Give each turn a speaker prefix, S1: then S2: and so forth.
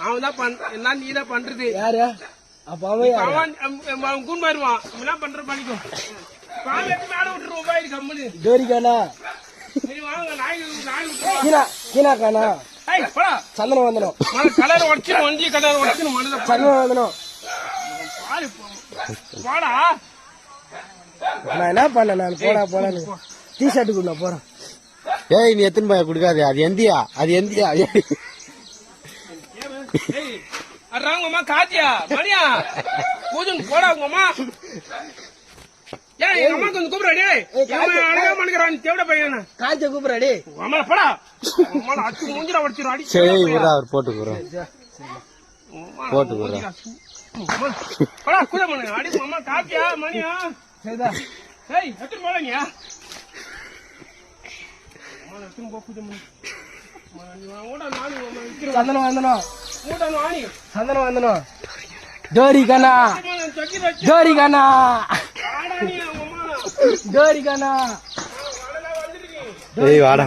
S1: அவன் தான் என்ன நீ தான் பண்றது.
S2: யாரு அப்ப
S1: அவன் கூண்டு வருவான். என்ன பண்ற பண்ணிக்கும் பால் எடுத்து மேல விட்டுருவோம் போயிரு கம்முனு.
S2: ஜோரிக்கானா
S1: நீ வாங்க நாய்
S2: கீனாக்கானா சந்தனம் வந்தனும்
S1: கலர் உடச்சிடும் வண்டி கலர் உடச்சிடும்
S2: சந்தனம் வந்தனும்
S1: வாடா.
S2: நான் என்ன பண்ண நான் போடான்னு டீ ஷர்ட் கூட போறேன்.
S3: ஏய் நீ எத்தனை பாய குடுக்காது. அது எந்தியா
S1: அம்மா காத்தியா மணியா பூஜன் போடா உங்க அம்மா. ஏன் எங்க அம்மா கொஞ்சம் கூப்பிடாடி அழகா மனுக்கிறான் தேவட பையன்
S2: காய்ச்ச கூப்பிடாடி
S1: அம்மா போடா அம்மா அச்சு மூஞ்சிரா வடிச்சிரும் அடி.
S3: சரி அவர் போட்டு போறோம்
S1: போடா கூட மணி அடி அம்மா காத்தியா மணியா
S2: சரிதா.
S1: ஏய் எத்தனை போலங்கயா சந்தனம்
S2: வந்தனும் சந்தனம் வந்தனும் ஜோரிக்கானா
S3: ஏய் வாடா